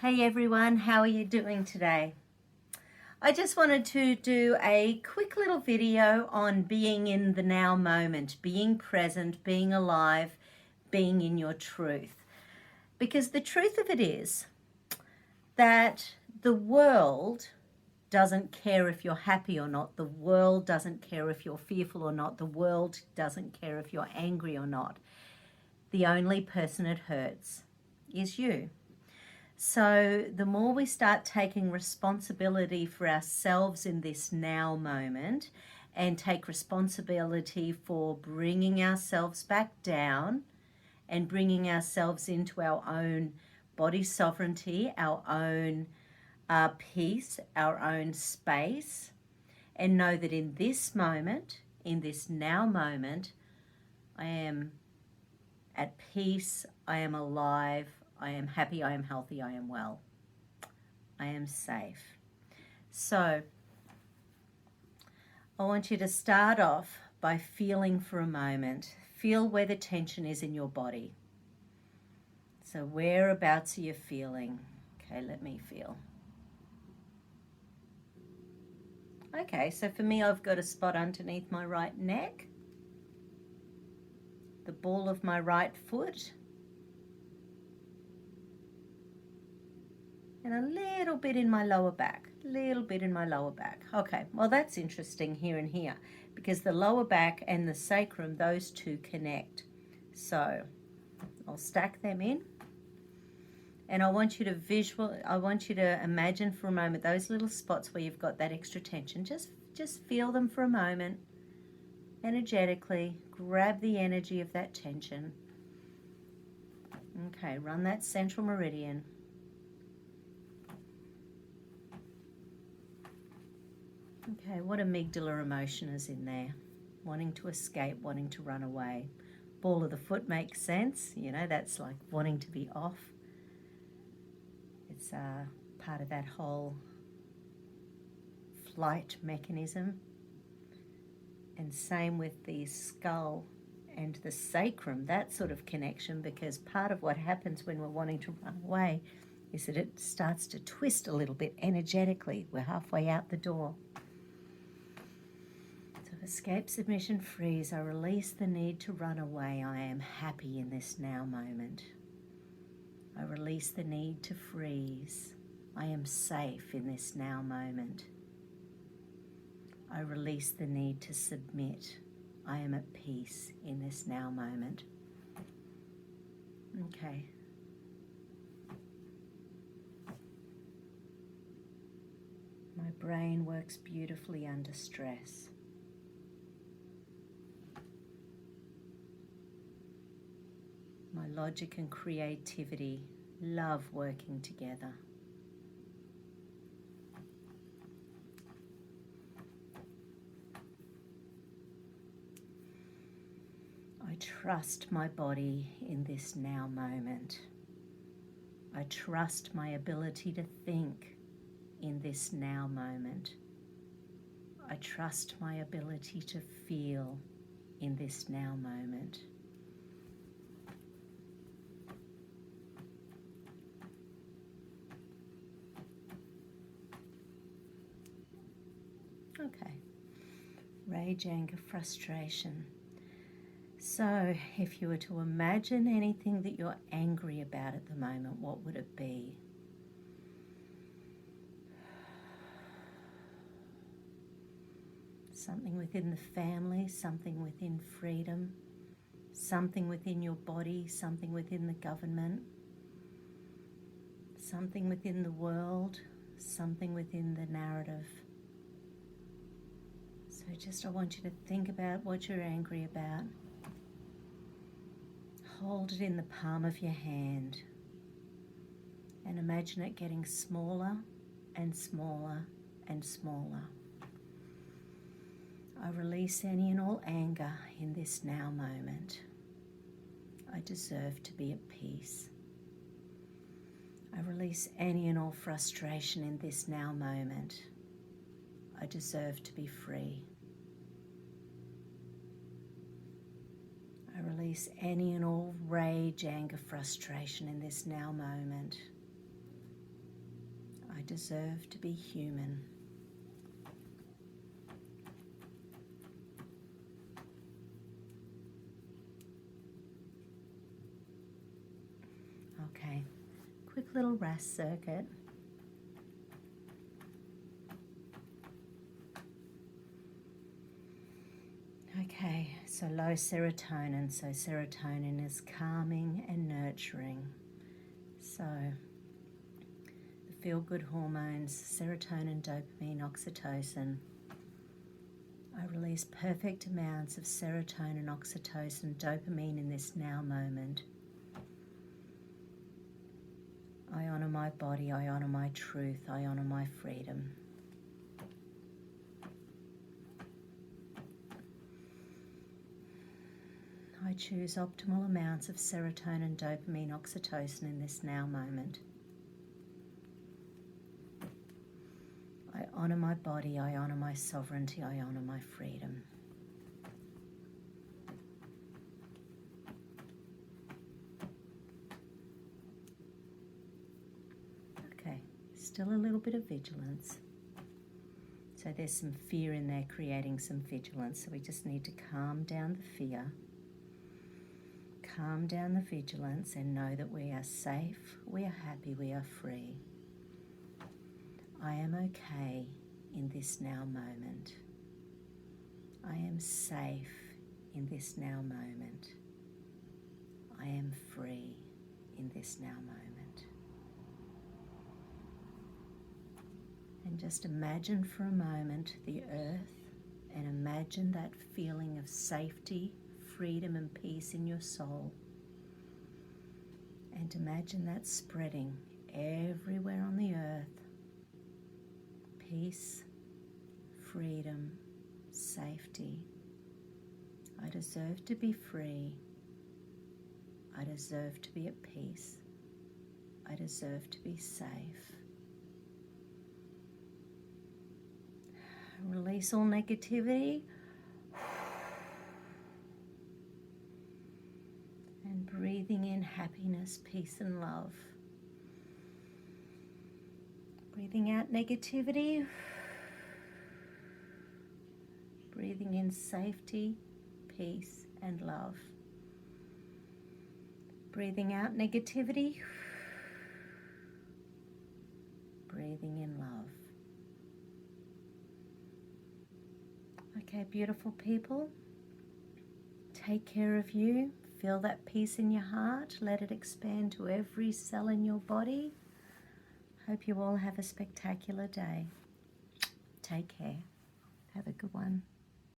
Hey everyone, how are you doing today? I just wanted to do a quick little video on being in the now moment, being present, being alive, being in your truth. Because the truth of it is that the world doesn't care if you're happy or not. The world doesn't care if you're fearful or not. The world doesn't care if you're angry or not. The only person it hurts is you. So the more we start taking responsibility for ourselves in this now moment and take responsibility for bringing ourselves back down and bringing ourselves into our own body sovereignty, our own peace, our own space, and know that in this moment, in this now moment, I am at peace, I am alive, I am happy, I am healthy, I am well. I am safe. So I want you to start off by feeling for a moment. Feel where the tension is in your body. So whereabouts are you feeling? Okay, let me feel. Okay, so for me, I've got a spot underneath my right neck, the ball of my right foot, and a little bit in my lower back, Okay, well that's interesting here and here because the lower back and the sacrum, those two connect. So I'll stack them in, and I want you to imagine for a moment those little spots where you've got that extra tension. Just feel them for a moment, energetically grab the energy of that tension. Okay, run that central meridian. Okay, what amygdala emotion is in there? Wanting to escape, wanting to run away. Ball of the foot makes sense. You know, that's like wanting to be off. It's part of that whole flight mechanism. And same with the skull and the sacrum, that sort of connection, because part of what happens when we're wanting to run away is that it starts to twist a little bit energetically. We're halfway out the door. Escape, submission, freeze. I release the need to run away. I am happy in this now moment. I release the need to freeze. I am safe in this now moment. I release the need to submit. I am at peace in this now moment. Okay. My brain works beautifully under stress. My logic and creativity love working together. I trust my body in this now moment. I trust my ability to think in this now moment. I trust my ability to feel in this now moment. Okay, rage, anger, frustration. So if you were to imagine anything that you're angry about at the moment, what would it be? Something within the family, something within freedom, something within your body, something within the government, something within the world, something within the narrative. So I want you to think about what you're angry about. Hold it in the palm of your hand and imagine it getting smaller and smaller and smaller. I release any and all anger in this now moment. I deserve to be at peace. I release any and all frustration in this now moment. I deserve to be free. I release any and all rage, anger, frustration in this now moment. I deserve to be human. Okay, quick little rest circuit. Okay, so low serotonin. So serotonin is calming and nurturing. So the feel-good hormones, serotonin, dopamine, oxytocin. I release perfect amounts of serotonin, oxytocin, dopamine in this now moment. I honor my body, I honor my truth, I honor my freedom. I choose optimal amounts of serotonin, dopamine, oxytocin in this now moment. I honor my body, I honor my sovereignty, I honor my freedom. Okay, still a little bit of vigilance. So there's some fear in there creating some vigilance, so we just need to calm down the fear. Calm down the vigilance and know that we are safe, we are happy, we are free. I am okay in this now moment. I am safe in this now moment. I am free in this now moment. And just imagine for a moment the earth and imagine that feeling of safety, freedom and peace in your soul, and imagine that spreading everywhere on the earth. Peace, freedom, safety. I deserve to be free. I deserve to be at peace. I deserve to be safe. Release all negativity. And breathing in happiness, peace and love. Breathing out negativity. Breathing in safety, peace and love. Breathing out negativity. Breathing in love. Okay, beautiful people. Take care of you. Feel that peace in your heart. Let it expand to every cell in your body. Hope you all have a spectacular day. Take care. Have a good one.